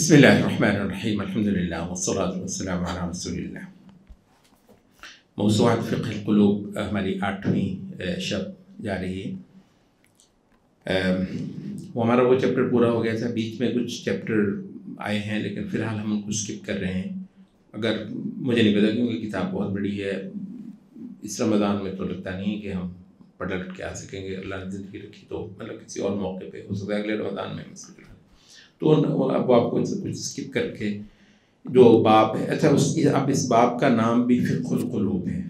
بسم اللہ الرحمن الرحیم الحمدللہ والصلاة والسلام علی رسول اللہ۔ موضوعات فقہ القلوب ہماری 8ویں شب جا رہی ہے۔ وہ ہمارا وہ چیپٹر پورا ہو گیا تھا، بیچ میں کچھ چیپٹر آئے ہیں لیکن فی الحال ہم ان کو اسکپ کر رہے ہیں۔ اگر مجھے نہیں پتا کیونکہ کتاب بہت بڑی ہے، اس رمضان میں تو لگتا نہیں کہ ہم پڑھ کے آ سکیں گے، اللہ نے زندگی رکھی تو مطلب کسی اور موقع پہ ہو سکتا ہے اگلے رمضان میں مسئلہ، تو اب آپ کو کچھ اسکپ کر کے جو باب ہے، اچھا اب اس باب کا نام بھی فقہ القلوب ہے،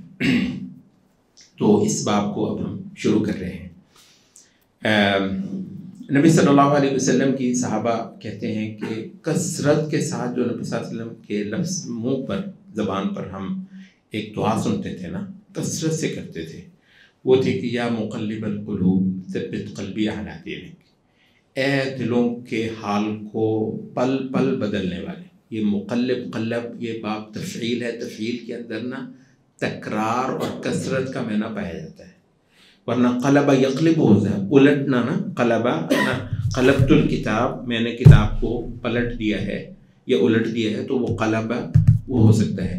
تو اس باب کو اب ہم شروع کر رہے ہیں۔ نبی صلی اللہ علیہ وسلم کی صحابہ کہتے ہیں کہ کثرت کے ساتھ جو نبی صلی اللہ علیہ وسلم کے لفظ منہ پر زبان پر ہم ایک دعا سنتے تھے نا، کثرت سے کرتے تھے، وہ تھی کہ یا مقلب القلوب ثبت قلبی علی دینک، اے دلوں کے حال کو پل پل بدلنے والے۔ یہ مقلب، قلب یہ باب تفعیل ہے، تفعیل کے اندر نا تکرار اور کثرت کا معنی پایا جاتا ہے، ورنہ قلب یقلب ہوتا ہے الٹنا نا، قلبہ قلبت الکتاب، میں نے کتاب کو پلٹ دیا ہے یا الٹ دیا ہے تو وہ قلبہ وہ ہو سکتا ہے،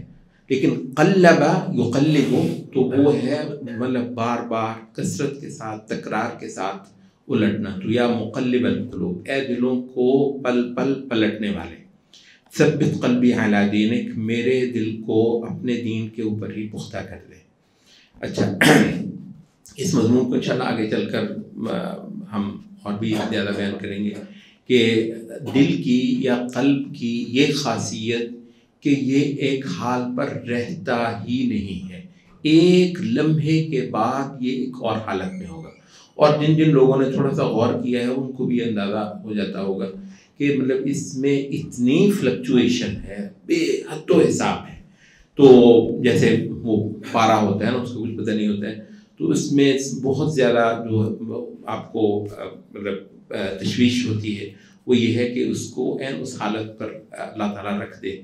لیکن قلبہ یقلب تو وہ ہے مطلب بار بار کثرت کے ساتھ تکرار کے ساتھ الٹنا۔ تو یا مقلب القلوب، اے دلوں کو پل پل پلٹنے والے، ثبت قلبی علی دینک، میرے دل کو اپنے دین کے اوپر ہی پختہ کر دے۔ اچھا، اس مضمون کو انشاءاللہ آگے چل کر ہم اور بھی زیادہ بیان کریں گے کہ دل کی یا قلب کی یہ خاصیت کہ یہ ایک حال پر رہتا ہی نہیں ہے، ایک لمحے کے بعد یہ ایک اور حالت میں ہوگا۔ اور جن جن لوگوں نے تھوڑا سا غور کیا ہے ان کو بھی اندازہ ہو جاتا ہوگا کہ مطلب اس میں اتنی فلکچویشن ہے، بے حد و حساب ہے۔ تو جیسے وہ پارا ہوتا ہے نا، اس کو کچھ پتہ نہیں ہوتا ہے، تو اس میں بہت زیادہ جو آپ کو مطلب تشویش ہوتی ہے وہ یہ ہے کہ اس کو اس حالت پر اللہ تعالیٰ رکھ دے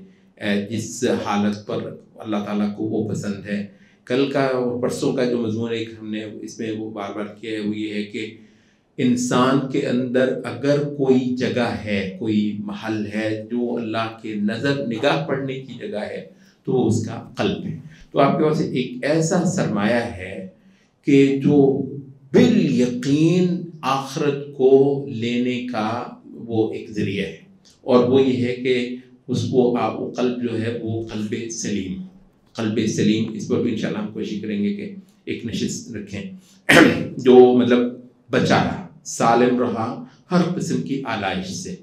جس حالت پر اللہ تعالیٰ کو وہ پسند ہے۔ کل کا اور پرسوں کا جو مضمون ایک ہم نے اس میں وہ بار بار کیا ہے وہ یہ ہے کہ انسان کے اندر اگر کوئی جگہ ہے، کوئی محل ہے جو اللہ کے نگاہ پڑنے کی جگہ ہے تو وہ اس کا قلب ہے۔ تو آپ کے پاس ایک ایسا سرمایہ ہے کہ جو بالیقین آخرت کو لینے کا وہ ایک ذریعہ ہے، اور وہ یہ ہے کہ اس کو قلب جو ہے وہ قلب سلیم، قلب سلیم، اس پر بھی انشاءاللہ ہم کوشش کریں گے کہ ایک نشست رکھیں جو مطلب بچا رہا، سالم رہا ہر قسم کی آلائش سے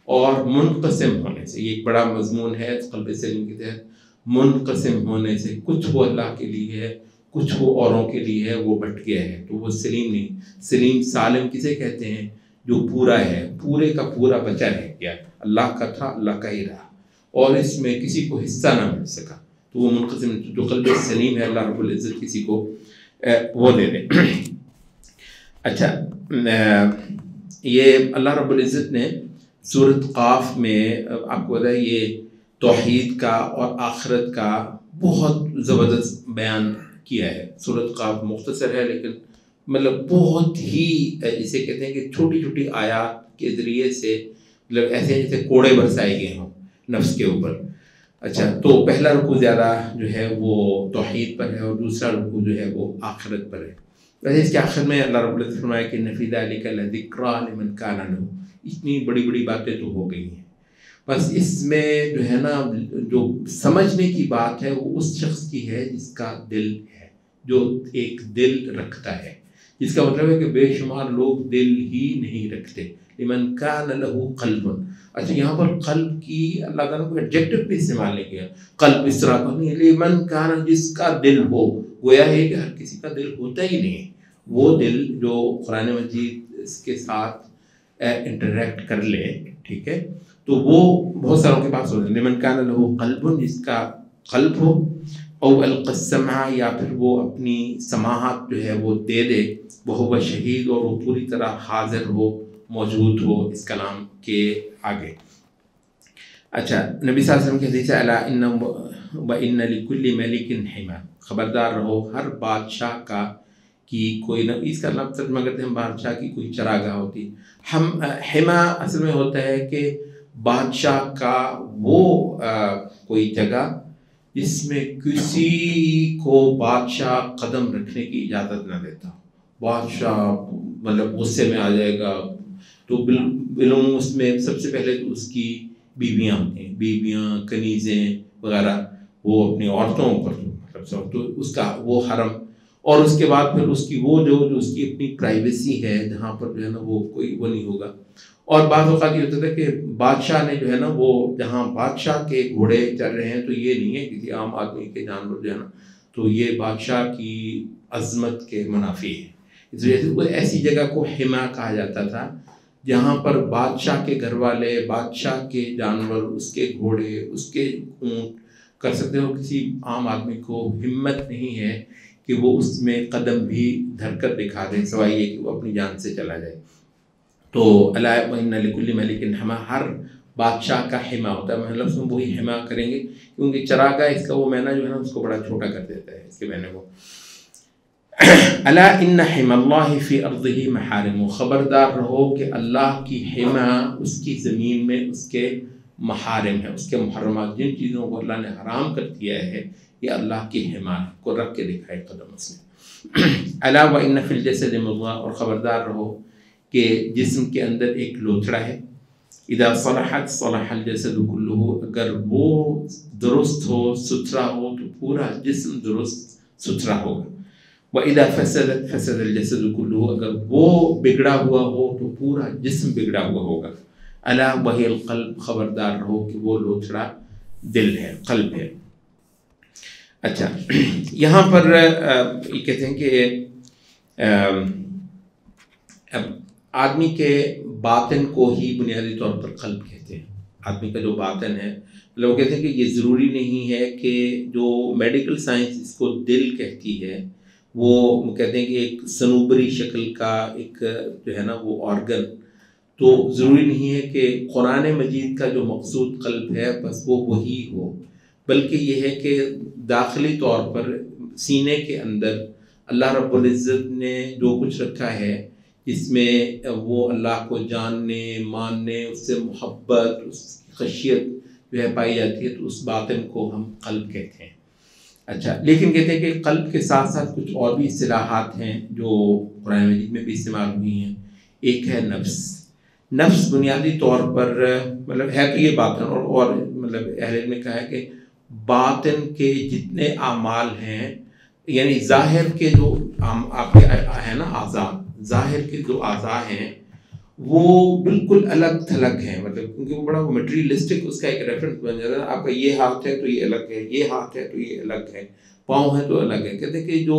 اور منقسم ہونے سے۔ یہ ایک بڑا مضمون ہے قلب سلیم کے تحت، منقسم ہونے سے، کچھ وہ اللہ کے لیے ہے کچھ وہ اوروں کے لیے ہے، وہ بٹ گیا ہے تو وہ سلیم نہیں۔ سلیم سالم کسے کہتے ہیں؟ جو پورا ہے، پورے کا پورا بچا رہ گیا، اللہ کا تھا اللہ کا ہی رہا اور اس میں کسی کو حصہ نہ مل سکا، تو وہ منقسم۔ جو قلب سلیم ہے اللہ رب العزت کسی کو وہ دے دے۔ اچھا، یہ اللہ رب العزت نے سورۃ قاف میں آپ کو بتایا یہ توحید کا اور آخرت کا بہت زبردست بیان کیا ہے۔ سورۃ قاف مختصر ہے لیکن مطلب بہت ہی اسے کہتے ہیں کہ چھوٹی چھوٹی آیات کے ذریعے سے مطلب ایسے جیسے کوڑے برسائے گئے ہوں نفس کے اوپر۔ اچھا، تو پہلا رکوع زیادہ جو ہے وہ توحید پر ہے اور دوسرا رکوع جو ہے وہ آخرت پر ہے۔ ویسے اس کے آخر میں اللہ رب العزت فرمایا کہ فی ذلک لذکریٰ لمن کان لہ، اتنی بڑی بڑی باتیں تو ہو گئی ہیں، بس اس میں جو ہے نا جو سمجھنے کی بات ہے وہ اس شخص کی ہے جس کا دل ہے، جو ایک دل رکھتا ہے، جس کا مطلب ہے کہ بے شمار لوگ دل ہی نہیں رکھتے۔ لمن کان لہ قلب، اچھا یہاں پر قلب کی اللہ تعالیٰ کو ایڈجیکٹو بھی استعمال نہیں کیا، قلب اس طرح کا نہیں، لمن کان جس کا دل ہو، گویا ہے کہ ہر کسی کا دل ہوتا ہی نہیں، وہ دل جو قرآن مجید اس کے ساتھ انٹریکٹ کر لے، ٹھیک ہے، تو وہ بہت ساروں کے پاس ہوتا ہے۔ لمن کان لہ قلب، جس کا قلب ہو، او القی السمع، یا پھر وہ اپنی سماعت جو ہے وہ دے دے، وہو شہید، اور وہ پوری طرح حاضر ہو، موجود ہو اس کلام کے آگے۔ اچھا، نبی صلی اللہ علیہ وسلم کی حدیث ہے الا ان وان لکل ملک حما، خبردار رہو ہر بادشاہ کا کی کوئی نہ، اس کا لفظ ترجمہ کرتے ہیں بادشاہ کی کوئی چراگاہ ہوتی۔ حما اصل میں ہوتا ہے کہ بادشاہ کا وہ کوئی جگہ جس میں کسی کو بادشاہ قدم رکھنے کی اجازت نہ دیتا. بادشاہ مطلب غصے میں آ جائے گا تو بالعموم اس میں سب سے پہلے تو اس کی بیویاں ہوتی ہیں، بیویاں، کنیزیں وغیرہ، وہ اپنی عورتوں پر مطلب تو اس کا وہ حرم، اور اس کے بعد پھر اس کی وہ جو اس کی اپنی پرائیویسی ہے جہاں پر جو ہے نا وہ کوئی وہ نہیں ہوگا. اور بعض اوقات یہ ہوتا تھا کہ بادشاہ نے جو ہے نا وہ جہاں بادشاہ کے گھوڑے چل رہے ہیں تو یہ نہیں ہے کسی عام آدمی کے جانور جو ہے نا، تو یہ بادشاہ کی عظمت کے منافی ہے. اس وجہ سے وہ ایسی جگہ کو حما کہا جاتا تھا جہاں پر بادشاہ کے گھر والے، بادشاہ کے جانور، اس کے گھوڑے، اس کے اونٹ کر سکتے ہو. کسی عام آدمی کو ہمت نہیں ہے کہ وہ اس میں قدم بھی دھر کر دکھا دے، سوائے یہ کہ وہ اپنی جان سے چلا جائے. تو الا وان لکل ملک حما، ہر بادشاہ کا حما ہوتا ہے. مطلب اس میں وہی حما کریں گے کیونکہ چراگاہ اس کا وہ مینا جو ہے نا اس کو بڑا چھوٹا کر دیتا ہے اس کے مینے کو. الا ان حما اللہ فی ارضہ محارم، خبردار رہو کہ اللہ کی حما اس کی زمین میں اس کے محارم ہے، اس کے محرمات، جن چیزوں کو اللہ نے حرام کر دیا ہے یہ اللہ کی حما کو رکھ کے دکھائے قدم اس نے. الا وان فی الجسد مضغہ، اور خبردار رہو کہ جسم کے اندر ایک لوتھڑا ہے. اذا صلحت صلح الجسد کلہ، اگر وہ درست ہو، ستھرا ہو تو پورا جسم درست ستھرا ہوگا. وَإِذَا فَسَدَتْ فَسَدَ الْجَسَدُ كُلُّهُ، اگر وہ بگڑا ہوا ہو تو پورا جسم بگڑا ہوا ہوگا. الا وہی القلب، خبردار رہو کہ وہ لوتھڑا دل ہے، قلب ہے. اچھا، یہاں پر یہ کہتے ہیں کہ اب آدمی کے باطن کو ہی بنیادی طور پر قلب کہتے ہیں. آدمی کا جو باطن ہے، لوگ کہتے ہیں کہ یہ ضروری نہیں ہے کہ جو میڈیکل سائنس اس کو دل کہتی ہے، وہ کہتے ہیں کہ ایک صنوبری شکل کا ایک جو ہے نا وہ آرگن، تو ضروری نہیں ہے کہ قرآن مجید کا جو مقصود قلب ہے بس وہ وہی ہو، بلکہ یہ ہے کہ داخلی طور پر سینے کے اندر اللہ رب العزت نے جو کچھ رکھا ہے جس میں وہ اللہ کو جاننے، ماننے، اس سے محبت، اس کی خشیت جو ہے پائی جاتی ہے، تو اس باطن کو ہم قلب کہتے ہیں. اچھا، لیکن کہتے ہیں کہ قلب کے ساتھ ساتھ کچھ اور بھی اصطلاحات ہیں جو قرآن مجید میں بھی استعمال ہوئی ہیں. ایک ہے نفس. نفس بنیادی طور پر مطلب ہے تو یہ باطن، اور مطلب اہل علم نے کہا ہے کہ باطن کے جتنے اعمال ہیں، یعنی ظاہر کے جو آپ کے ہے نا اعضاء، ظاہر کے جو اعضاء ہیں وہ بالکل الگ تھلگ ہیں، مطلب کیونکہ وہ بڑا مٹیریلسٹک اس کا ایک ریفرنس بن جاتا ہے. آپ کا یہ ہاتھ ہے تو یہ الگ ہے، یہ ہاتھ ہے تو یہ الگ ہے، پاؤں ہے تو الگ ہے. کہتے ہیں کہ جو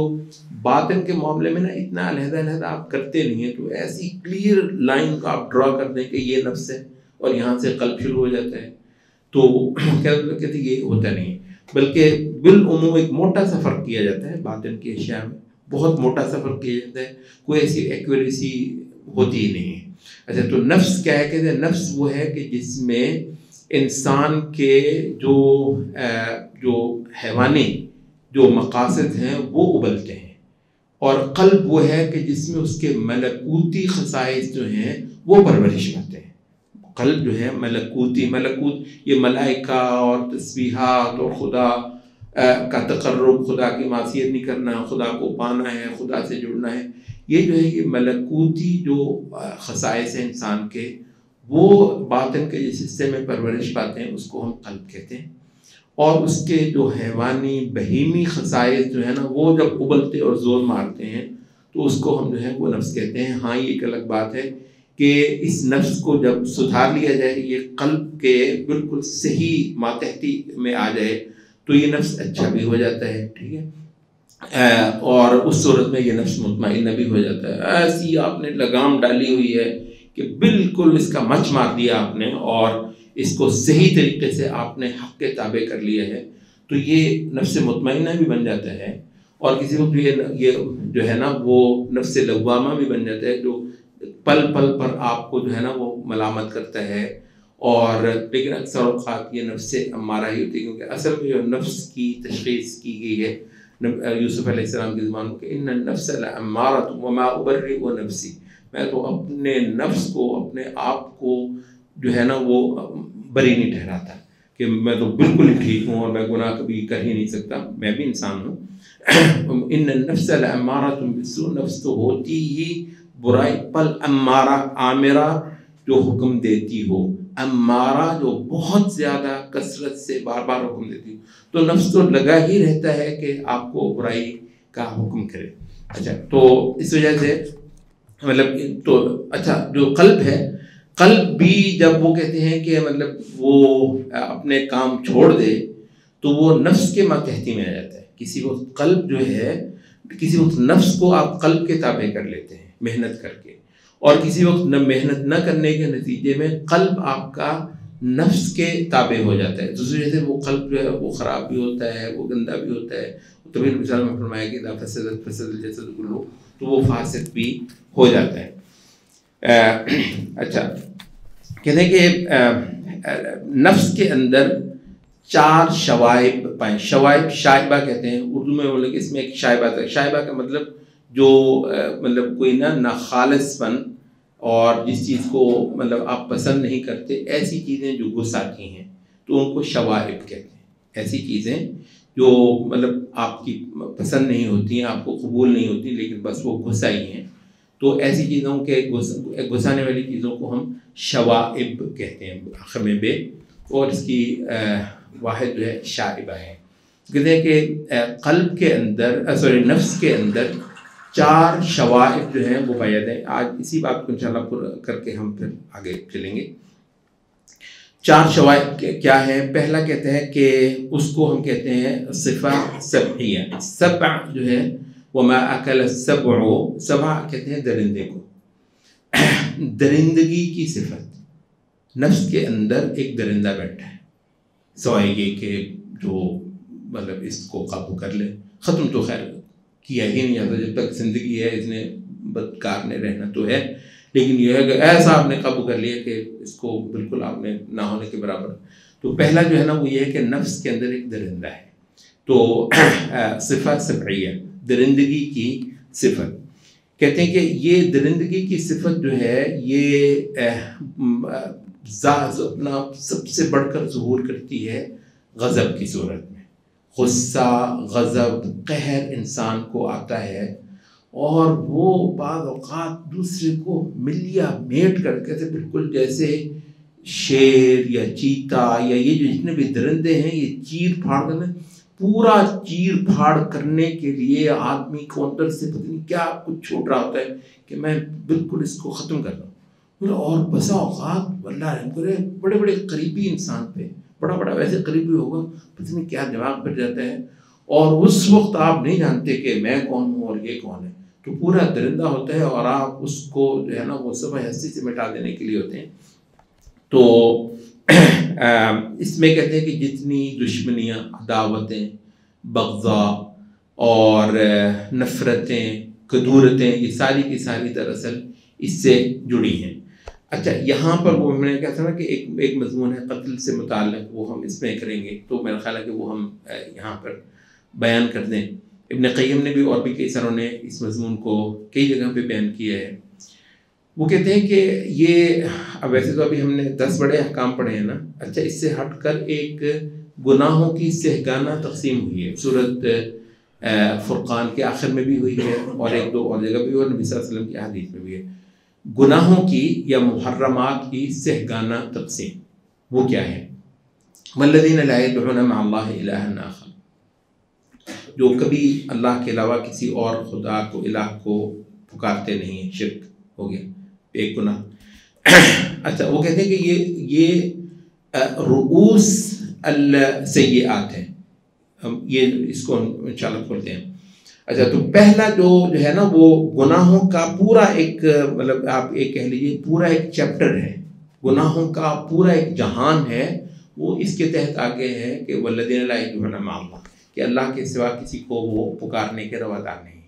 باطن کے معاملے میں نا اتنا علیحدہ علیحدہ آپ کرتے نہیں ہیں، تو ایسی کلیئر لائن کو آپ ڈرا کر دیں کہ یہ نفس ہے اور یہاں سے قلب شروع ہو جاتا ہے، تو کہتے ہیں یہ ہوتا نہیں، بلکہ بالعموم ایک موٹا سا فرق کیا جاتا ہے باطن کی اشیاء میں، بہت موٹا سا فرق کیا جاتا ہے، کوئی ایسی ایکوریسی ہوتی ہی نہیں ہے. اچھا، تو نفس کیا ہے؟ کہتے ہیں نفس وہ ہے کہ جس میں انسان کے جو حیوانی جو مقاصد ہیں وہ ابلتے ہیں، اور قلب وہ ہے کہ جس میں اس کے ملکوتی خصائص جو ہیں وہ پرورش پاتے ہیں. قلب جو ہے ملکوت یہ ملائکہ اور تسبیحات اور خدا کا تقرب، خدا کی معصیت نہیں کرنا، خدا کو پانا ہے، خدا سے جڑنا ہے، یہ جو ہے یہ ملکوتی جو خصائص ہیں انسان کے، وہ باطن کے جس حصے میں پرورش پاتے ہیں اس کو ہم قلب کہتے ہیں. اور اس کے جو حیوانی بہیمی خصائص جو ہے نا وہ جب ابلتے اور زور مارتے ہیں تو اس کو ہم جو ہے وہ نفس کہتے ہیں. ہاں، یہ ایک الگ بات ہے کہ اس نفس کو جب سدھار لیا جائے، یہ قلب کے بالکل صحیح ماتحتی میں آ جائے تو یہ نفس اچھا بھی ہو جاتا ہے، ٹھیک ہے، اور اس صورت میں یہ نفس مطمئنہ بھی ہو جاتا ہے. ایسی آپ نے لگام ڈالی ہوئی ہے کہ بالکل اس کا مچ مار دیا آپ نے اور اس کو صحیح طریقے سے آپ نے حق کے تابع کر لیا ہے، تو یہ نفس مطمئنہ بھی بن جاتا ہے. اور کسی وقت یہ جو ہے نا وہ نفس لوامہ بھی بن جاتا ہے، جو پل پل پر آپ کو جو ہے نا وہ ملامت کرتا ہے. اور لیکن اکثر اوقات یہ نفس امارہ ہی ہوتی ہے، کیونکہ اصل میں جو نفس کی تشخیص کی گئی ہے یوسف علیہ السلام کی زبان کہ ان النفس لامارۃ وما ابرئ نفسی، میں تو اپنے نفس کو، اپنے آپ کو جو ہے نا وہ بری نہیں ٹھہراتا کہ میں تو بالکل ہی ٹھیک ہوں اور میں گناہ کبھی کر ہی نہیں سکتا، میں بھی انسان ہوں۔ ان النفس لامارۃ بالسوء، نفس تو ہوتی ہی برائی، پل امارہ، آمرہ جو حکم دیتی ہو، امارہ جو بہت زیادہ کثرت سے بار بار حکم دیتی ہو، تو نفس تو لگا ہی رہتا ہے کہ آپ کو برائی کا حکم کرے۔ اچھا، تو اس وجہ سے مطلب تو اچھا جو قلب ہے، قلب بھی جب وہ کہتے ہیں کہ مطلب وہ اپنے کام چھوڑ دے تو وہ نفس کے ماتحتی میں آ جاتا ہے۔ کسی وقت قلب جو ہے، کسی وقت نفس کو آپ قلب کے تابع کر لیتے ہیں محنت کر کے، اور کسی وقت محنت نہ کرنے کے نتیجے میں قلب آپ کا نفس کے تابع ہو جاتا ہے، دوسری وجہ سے وہ قلب جو ہے وہ خراب بھی ہوتا ہے، وہ گندا بھی ہوتا ہے۔ طویل مثال میں فرمایا کہ اذا فسدت فسد الجسد کلہ، تو وہ فاسد بھی ہو جاتا ہے۔ اچھا، کہتے ہیں کہ نفس کے اندر 4 شوائب پائیں، شوائب شائبہ کہتے ہیں اردو میں، بولے کہ اس میں ایک شائبہ تھا۔ شائبہ کا مطلب جو مطلب کوئی نا خالص پن، اور جس چیز کو مطلب آپ پسند نہیں کرتے، ایسی چیزیں جو گھس آتی ہیں تو ان کو شوائب کہتے ہیں۔ ایسی چیزیں جو مطلب آپ کی پسند نہیں ہوتی ہیں، آپ کو قبول نہیں ہوتی، لیکن بس وہ گھس آئی ہیں، تو ایسی چیزوں کے گھسانے والی چیزوں کو ہم شوائب کہتے ہیں، آخر میں بے، اور اس کی واحد جو ہے شائبہ ہے۔ کہتے ہیں کہ قلب کے اندر نفس کے اندر 4 شوائب جو ہیں وہ بیان ہیں۔ آج اسی بات کو انشاءاللہ پورا کر کے ہم پھر آگے چلیں گے۔ 4 شوائب کیا ہیں؟ پہلا کہتے ہیں کہ اس کو ہم کہتے ہیں صفہ سبعیہ۔ سبع جو ہے وما اکل السبع، سبع کہتے ہیں درندے کو، درندگی کی صفت۔ نفس کے اندر ایک درندہ بیٹھا ہے، سوائے یہ کہ جو مطلب اس کو قابو کر لے۔ ختم تو خیر کیا ہی نہیں جاتا، جب تک زندگی ہے اس نے بدکار نے رہنا تو ہے، لیکن یہ ہے کہ ایسا آپ نے قابو کر لیا کہ اس کو بالکل آپ نے نہ ہونے کے برابر۔ تو پہلا جو ہے نا وہ یہ ہے کہ نفس کے اندر ایک درندہ ہے، تو صفہ سبعیہ، درندگی کی صفت۔ کہتے ہیں کہ یہ درندگی کی صفت جو ہے یہ اپنا سب سے بڑھ کر ظہور کرتی ہے غضب کی صورت میں۔ غصہ، غضب، قہر انسان کو آتا ہے، اور وہ بعض اوقات دوسرے کو ملیا میٹ کر کے، بالکل جیسے شیر یا چیتا یا یہ جو جتنے بھی درندے ہیں، یہ چیر پھاڑ کرنے، پورا چیر پھاڑ کرنے کے لیے آدمی کو اندر سے پتہ نہیں کیا کچھ چھوٹ رہا ہوتا ہے کہ میں بالکل اس کو ختم کر دوں۔ اور بسا اوقات اللہ رحم کرے بڑے بڑے قریبی انسان پہ، بڑا ویسے قریبی ہوگا، پتہ نہیں کیا دماغ پھر جاتا ہے، اور اس وقت آپ نہیں جانتے کہ میں کون ہوں اور یہ کون ہے، تو پورا درندہ ہوتا ہے، اور آپ اس کو جو ہے نا وہ صفحہ ہستی سے مٹا دینے کے لیے ہوتے ہیں۔ تو اس میں کہتے ہیں کہ جتنی دشمنیاں، عداوتیں، بغضاء اور نفرتیں، کدورتیں، یہ ساری کی ساری دراصل اس سے جڑی ہیں۔ اچھا، یہاں پر وہ میں نے کہا تھا نا کہ ایک مضمون ہے قتل سے متعلق، وہ ہم اس میں کریں گے، تو میرا خیال ہے کہ وہ ہم یہاں پر بیان کر دیں۔ ابن قیم نے بھی اور بھی کئی ساروں نے اس مضمون کو کئی جگہ پہ بیان کیا ہے۔ وہ کہتے ہیں کہ یہ اب ویسے تو ابھی ہم نے 10 بڑے احکام پڑھے ہیں نا، اچھا اس سے ہٹ کر ایک گناہوں کی سہگانہ تقسیم ہوئی ہے، سورۃ فرقان کے آخر میں بھی ہوئی ہے، اور 1-2 اور جگہ بھی، اور نبی صلی اللہ علیہ وسلم کی حدیث میں بھی ہے۔ گناہوں کی یا محرمات کی سہگانہ تقسیم وہ کیا ہے؟ والذین لا یدعون مع اللہ الہا آخر، جو کبھی اللہ کے علاوہ کسی اور خدا کو، الہ کو پکارتے نہیں ہیں، شرک ہو گیا ایک گناہ۔ اچھا، وہ کہتے ہیں کہ یہ رؤوس السیئات ہیں، ہم یہ اس کو انشاءاللہ کھولتے ہیں۔ اچھا، تو پہلا جو ہے نا وہ گناہوں کا پورا ایک مطلب آپ ایک کہہ لیجیے پورا ایک چیپٹر ہے، گناہوں کا پورا ایک جہان ہے، وہ اس کے تحت آگے ہے کہ والذین لا یدعون مع اللہ، کہ اللہ کے سوا کسی کو وہ پکارنے کے روادار نہیں۔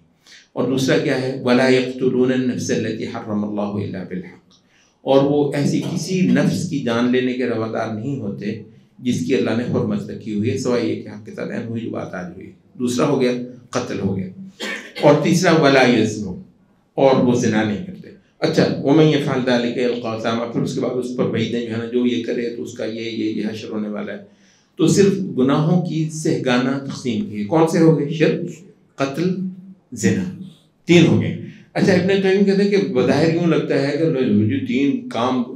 اور دوسرا کیا ہے؟ ولا یقتلون النفس التي حرم اللہ الا بالحق، اور وہ ایسی کسی نفس کی جان لینے کے روادار نہیں ہوتے جس کی اللہ نے حرمت رکھی ہوئی ہے، سوائے یہ کہ حق کے ساتھ عین ہوئی جو بات آج ہوئی۔ دوسرا ہو گیا قتل ہو گیا، اور تیسرا ولا یزنون، اور وہ زنا نہیں کرتے۔ اچھا وَمَن يَفْعَلْ ذَلِكَ يَلْقَىٰ أَثَامًا، پھر اس کے بعد اس پر وعیدیں جو ہے نا جو یہ کرے تو اس کا یہ حشر ہونے والا ہے. تو صرف گناہوں کی سہگانہ تقسیم کی. کون سے ہو گئے؟ شرک، قتل، زنا، 3 ہو گئے. اچھا ابن قیم کہتے ہیں کہ بظاہر یوں لگتا ہے کہ جو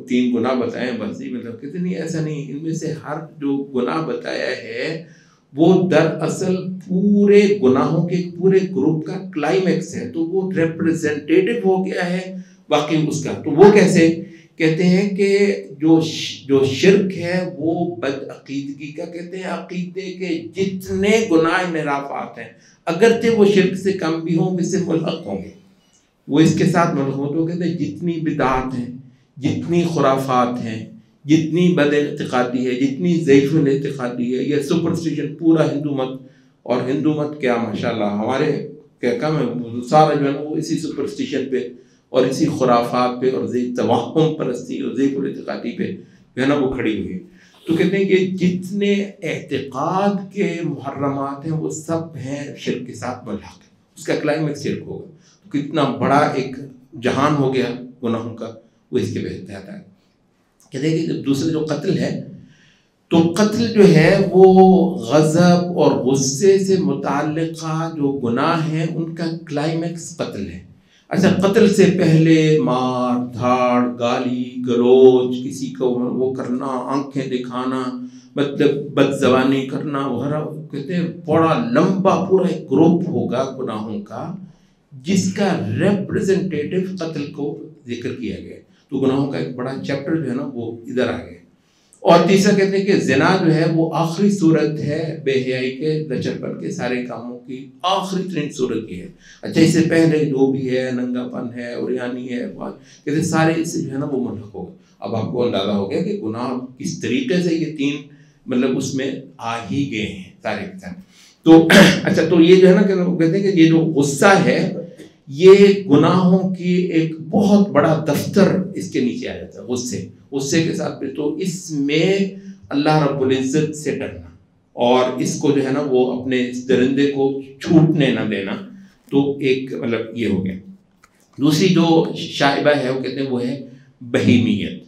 3 گناہ بتائے بس ہی، مطلب کہتے نہیں ایسا نہیں. ان میں سے ہر جو گناہ بتایا ہے وہ دراصل پورے گناہوں کے پورے گروپ کا کلائمیکس ہے، تو وہ ریپرزنٹیٹیو ہو گیا ہے واقعی اس کا. تو وہ کیسے؟ کہتے ہیں کہ جو شرک ہے وہ بد عقیدگی کا، کہتے ہیں عقیدے کے جتنے گناہ انحرافات ہیں اگرچہ وہ شرک سے کم بھی ہوں اس سے ملحق ہوں گے، وہ اس کے ساتھ ملحق ہوں. تو کہتے ہیں جتنی بدعات ہیں، جتنی خرافات ہیں، جتنی بد اعتقادی ہے، جتنی ضعیف الاعتقادی ہے، یہ سپرسٹیشن پورا ہندو مت، اور ہندو مت کیا ماشاءاللہ ہمارے کیا کم ہے، سارا جو ہے نا وہ اسی سپرسٹیشن پہ اور اسی خرافات پہ اور توہم پرستی اور ضعیف الاعتقادی پہ جو ہے نا وہ کھڑی ہوئی ہے. تو کہتے ہیں کہ جتنے اعتقاد کے محرمات ہیں وہ سب ہیں شرک کے ساتھ ملحق ہے، اس کا کلائمیکس شرک ہوگا. تو کتنا بڑا ایک جہان ہو گیا گناہوں کا، وہ اس کے تحت ہے. کہتے ہیں کہ دوسرے جو قتل ہے، تو قتل جو ہے وہ غضب اور غصے سے متعلقہ جو گناہ ہیں ان کا کلائمیکس قتل ہے. اچھا قتل سے پہلے مار دھاڑ، گالی گلوچ، کسی کو وہ کرنا، آنکھیں دکھانا، مطلب بد زبانی کرنا وغیرہ، کہتے ہیں بڑا لمبا پورا ایک گروپ ہوگا گناہوں کا جس کا ریپرزنٹیٹیو قتل کو ذکر کیا گیا. تو گناہوں کا ایک بڑا چیپٹر جو ہے نا وہ ادھر آ گیا. اور تیسرا کہتے ہیں کہ زنا جو ہے وہ آخری صورت ہے بے حیائی کے، لچر پن کے، سارے کاموں کی آخری ترین صورت یہ ہے. اچھا اس سے پہلے جو بھی ہے، ننگا پن ہے، اوریانی ہے، کہتے سارے اس سے جو ہے نا وہ ملحق ہوگا. اب آپ کو اندازہ ہو گیا کہ گناہ کس طریقے سے یہ 3 مطلب اس میں آ ہی گئے ہیں سارے کے سارے. تو اچھا تو یہ جو ہے نا کہ کہتے ہیں کہ یہ جو غصہ ہے یہ گناہوں کی ایک بہت بڑا دفتر اس کے نیچے آ جاتا ہے. غصے کے ساتھ بھی. تو اس میں اللہ رب العزت سے ڈرنا اور اس کو جو ہے نا وہ اپنے اس درندے کو چھوٹنے نہ دینا، تو ایک مطلب یہ ہو گیا. دوسری جو شائبہ ہے وہ کہتے ہیں وہ ہے بہیمیت.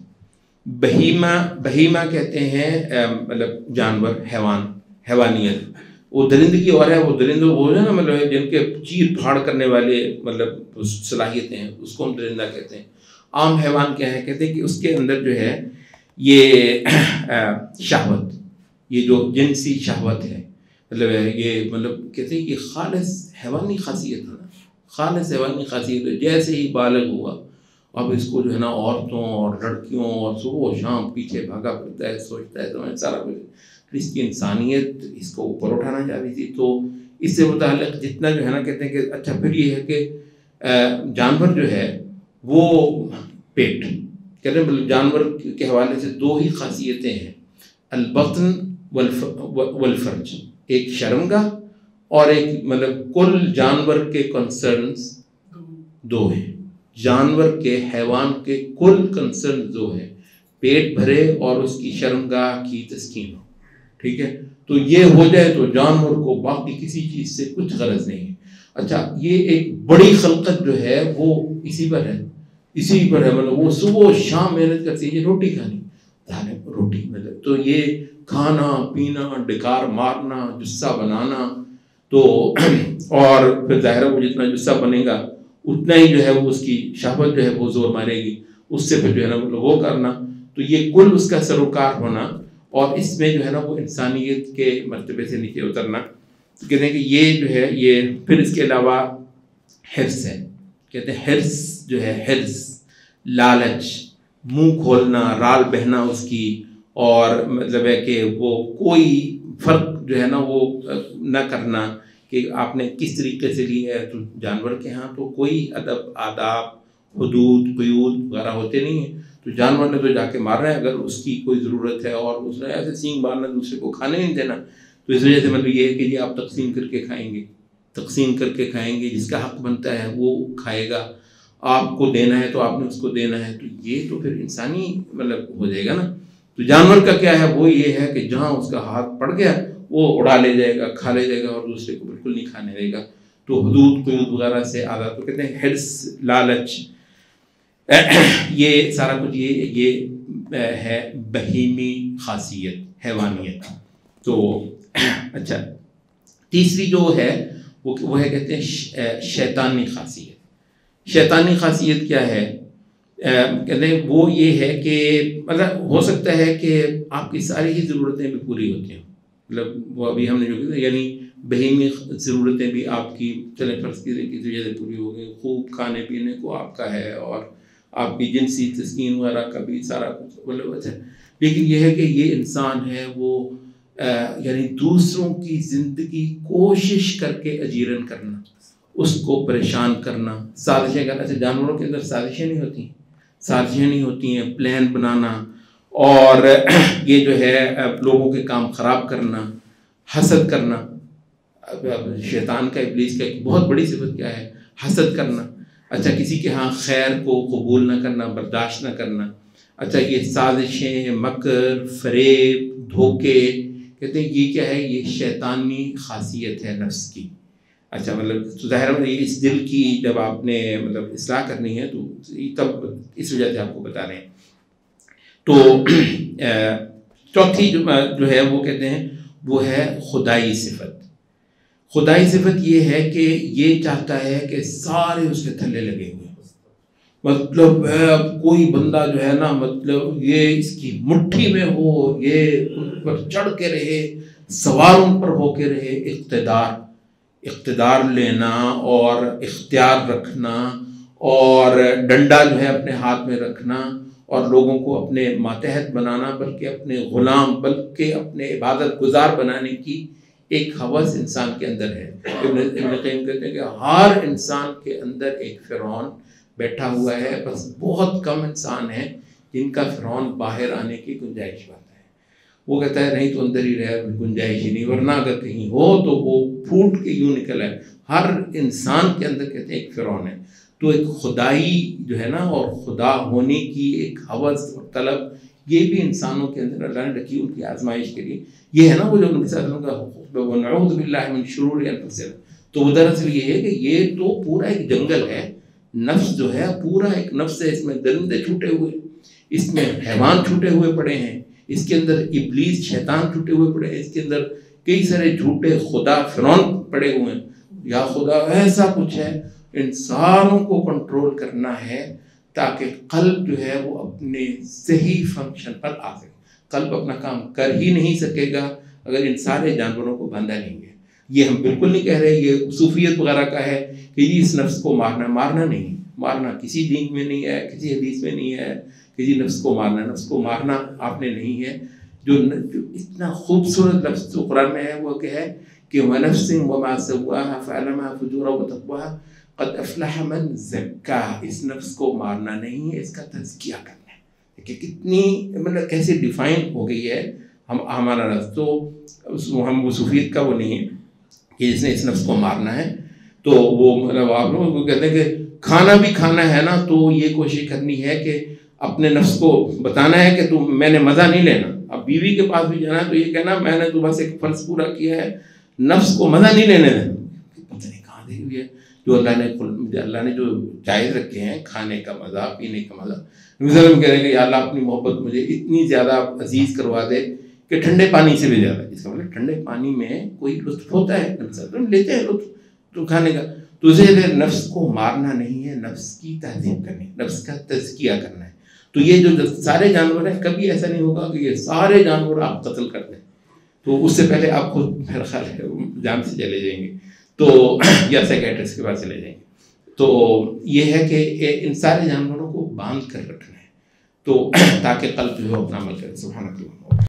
بہیمہ کہتے ہیں مطلب جانور، حیوانیت. وہ درندگی اور ہے، وہ درندے وہ ہے نا مطلب جن کے چیر پھاڑ کرنے والے مطلب صلاحیتیں ہیں، اس کو ہم درندہ کہتے ہیں. عام حیوان کیا ہے؟ کہتے ہیں کہ اس کے اندر جو ہے یہ شہوت، یہ جو جنسی شہوت ہے، مطلب یہ مطلب کہتے ہیں کہ خالص حیوانی خاصیت ہے نا، خالص حیوانی خاصیت ہے. جیسے ہی بالغ ہوا اب اس کو جو ہے نا عورتوں اور لڑکیوں اور صبح و شام پیچھے بھاگا پھرتا ہے، سوچتا ہے سارا کچھ. اس کی انسانیت اس کو اوپر اٹھانا چاہتی تھی. تو اس سے متعلق جتنا جو ہے نا کہتے ہیں کہ اچھا پھر یہ ہے کہ جانور جو ہے وہ پیٹ، کہتے ہیں جانور کے حوالے سے 2 ہی خاصیتیں ہیں، البطن والفرج. ایک شرمگاہ اور ایک مطلب کل جانور کے کنسرنز 2 ہیں. جانور کے حیوان کے کل کنسرن 2 ہیں، پیٹ بھرے اور اس کی شرمگاہ کی تسکین ہو. ٹھیک ہے، تو یہ ہو جائے تو جانور کو باقی کسی چیز سے کچھ غرض نہیں ہے. اچھا یہ ایک بڑی خلقت جو ہے وہ اسی پر ہے مطلب وہ صبح و شام محنت کرتی ہے روٹی کھانی، روٹی مطلب. تو یہ کھانا پینا، ڈکار مارنا، جسہ بنانا، تو اور پھر ظاہر ہے وہ جتنا جسہ بنے گا اتنا ہی جو ہے وہ اس کی شہوت جو ہے وہ زور مارے گی، اس سے پھر جو ہے نا وہ کرنا. تو یہ کل اس کا سروکار ہونا اور اس میں جو ہے نا وہ انسانیت کے مرتبے سے نیچے اترنا. تو کہتے ہیں کہ یہ جو ہے یہ پھر اس کے علاوہ حرص ہے. کہتے ہیں حرص جو ہے، حرص لالچ، منہ کھولنا، رال بہنا اس کی، اور مطلب ہے کہ وہ کوئی فرق جو ہے نا وہ نہ کرنا کہ آپ نے کس طریقے سے لی ہے. تو جانور کے ہاں تو کوئی ادب، آداب، حدود، قیود وغیرہ ہوتے نہیں ہیں. تو جانور نے تو جا کے مارنا ہے اگر اس کی کوئی ضرورت ہے، اور اس نے ایسے سینگ مارنا دوسرے کو کھانے نہیں دینا. تو اس وجہ سے مطلب یہ ہے کہ یہ آپ تقسیم کر کے کھائیں گے، جس کا حق بنتا ہے وہ کھائے گا. آپ کو دینا ہے تو آپ نے اس کو دینا ہے. تو یہ تو پھر انسانی مطلب ہو جائے گا نا. تو جانور کا کیا ہے؟ وہ یہ ہے کہ جہاں اس کا ہاتھ پڑ گیا وہ اڑا لے جائے گا، کھا لے جائے گا، اور دوسرے کو بالکل نہیں کھانے دے گا. تو حدود قیود وغیرہ سے آزاد. تو کہتے ہیں حرص، لالچ، یہ سارا کچھ یہ ہے بہیمی خاصیت، حیوانیت. تو اچھا، تیسری جو ہے وہ ہے کہتے ہیں شیطانی خاصیت. شیطانی خاصیت کیا ہے؟ کہتے ہیں وہ یہ ہے کہ مطلب ہو سکتا ہے کہ آپ کی ساری ہی ضرورتیں بھی پوری ہوتی ہیں، مطلب وہ ابھی ہم نے جو کہا یعنی بہیمی ضرورتیں بھی آپ کی چلے فرض کی وجہ سے پوری ہو گئی، خوب کھانے پینے کو آپ کا ہے، اور آپ کی جنسی تسکین وغیرہ کا بھی سارا کچھ مطلب اچھا. لیکن یہ ہے کہ یہ انسان ہے وہ یعنی دوسروں کی زندگی کوشش کر کے اجیرن کرنا، اس کو پریشان کرنا، سازشیں کرنا. اچھا، جانوروں کے اندر سازشیں نہیں ہوتی ہیں، پلان بنانا، اور یہ جو ہے لوگوں کے کام خراب کرنا، حسد کرنا. شیطان کا، ابلیس کا ایک بہت بڑی صفت کیا ہے؟ حسد کرنا. اچھا، کسی کے ہاں خیر کو قبول نہ کرنا، برداشت نہ کرنا. اچھا، یہ سازشیں، مکر، فریب، دھوکے، کہتے ہیں یہ کیا ہے؟ یہ شیطانی خاصیت ہے نفس کی. اچھا، مطلب ظاہر ہے اس دل کی جب آپ نے مطلب اصلاح کرنی ہے تو تب اس وجہ سے آپ کو بتا رہے ہیں. تو چوتھی جو ہے وہ کہتے ہیں وہ ہے خدائی صفت. خدائی صفت یہ ہے کہ یہ چاہتا ہے کہ سارے اس کے تھلے لگے ہوئے، مطلب کوئی بندہ جو ہے نا مطلب یہ اس کی مٹھی میں ہو، یہ ان پر چڑھ کے رہے، سوار ان پر ہو کے رہے. اقتدار لینا اور اختیار رکھنا اور ڈنڈا جو ہے اپنے ہاتھ میں رکھنا اور لوگوں کو اپنے ماتحت بنانا، بلکہ اپنے غلام، بلکہ اپنے عبادت گزار بنانے کی ایک ہوس انسان کے اندر ہے. ابن قیم کہتے ہیں کہ ہر انسان کے اندر ایک فرعون بیٹھا ہوا ہے، بس بہت کم انسان ہیں جن کا فرعون باہر آنے کی گنجائش پاتا ہے. وہ کہتا ہے نہیں تو اندر ہی رہے، گنجائش ہی نہیں، ورنہ اگر کہیں ہو تو وہ پھوٹ کے یوں نکل ہے. ہر انسان کے اندر کہتے ہیں ایک فرعون ہے. تو ایک خدائی جو ہے نا اور خدا ہونے کی ایک ہوس اور طلب، یہ بھی انسانوں کے اندر اللہ نے رکھی ان کی آزمائش کے لیے. یہ ہے نا وہ جو نبی صلی اللہ علیہ وسلم کا وَنَعُوذُ بِاللَّهِ مِن شُرُورِ أَنفُسِنَا. تو وہ دراصل یہ ہے کہ یہ تو پورا ایک جنگل ہے. نفس جو ہے پورا ایک نفس ہے، اس میں درندے چھوٹے ہوئے، اس میں حیوان چھوٹے ہوئے پڑے ہیں، اس کے اندر ابلیس شیطان چھوٹے ہوئے پڑے ہیں، اس کے اندر کئی سارے جھوٹے خدا فرعون پڑے ہوئے ہیں. یا خدا ایسا کچھ ہے، ان ساروں کو کنٹرول کرنا ہے تاکہ قلب جو ہے وہ اپنے صحیح فنکشن پر آ سکے. قلب اپنا کام کر ہی نہیں سکے گا اگر ان سارے جانوروں کو باندھا نہیں ہے. یہ ہم بالکل نہیں کہہ رہے یہ صوفیت وغیرہ کا ہے کہ اس نفس کو مارنا نہیں، مارنا کسی دین میں نہیں ہے، کسی حدیث میں نہیں ہے. کسی نفس کو مارنا آپ نے نہیں ہے. جو اتنا خوبصورت لفظ جو قرآن میں ہے وہ کہ ہے کہ وَنَفْسٍ وَمَا سَوَّاهَا فَعَلَمَهَا فُجُورَهَا وَتَقْوَاهَا قَدْ أَفْلَحَ مَنْ زَكَّاهَا. اس نفس کو مارنا نہیں ہے، اس کا تزکیہ کرنا ہے. کہ کتنی مطلب کیسے ڈیفائن ہو گئی ہے ہمارا نفس. تو ہم وہ صوفیت کا وہ نہیں ہے کہ جس نے اس نفس کو مارنا ہے. تو وہ مطلب آپ لوگ وہ کہتے ہیں کہ کھانا بھی کھانا ہے نا تو یہ کوشش کرنی ہے کہ اپنے نفس کو بتانا ہے کہ میں نے مزہ نہیں لینا. اب بیوی کے پاس بھی جانا ہے تو یہ کہنا میں نے تو بس ایک فرض پورا کیا ہے، نفس کو مزہ نہیں لینے دینا. پتہ نہیں کہاں دی ہوئی ہے جو اللہ نے جو جائز رکھے ہیں، کھانے کا مزہ، پینے کا مزہ. نبی صلی اللہ علیہ وسلم کہہ رہے ہیں کہ یا اللہ اپنی محبت مجھے اتنی زیادہ عزیز کروا دے کہ ٹھنڈے پانی سے بھی زیادہ. اس کا مطلب ٹھنڈے پانی میں کوئی لطف ہوتا ہے، نبی صلی اللہ علیہ وسلم لیتے ہیں لطف تو کھانے کا. تو اسے نفس کو مارنا نہیں ہے، نفس کی تہذیب کرنی، نفس کا تزکیہ کرنا ہے. تو یہ جو سارے جانور ہیں، کبھی ایسا نہیں ہوگا کہ یہ سارے جانور آپ قتل کر دیں. تو اس سے پہلے آپ خود میرا خیال ہے جان سے چلے جائیں گے تو یا سائیکیٹرسٹ کے پاس چلے جائیں گے. تو یہ ہے کہ ان سارے جانوروں کو باندھ کر رکھنا ہے تو تاکہ قلب جو ہے اپنا عمل کرے. سبحان اللہ.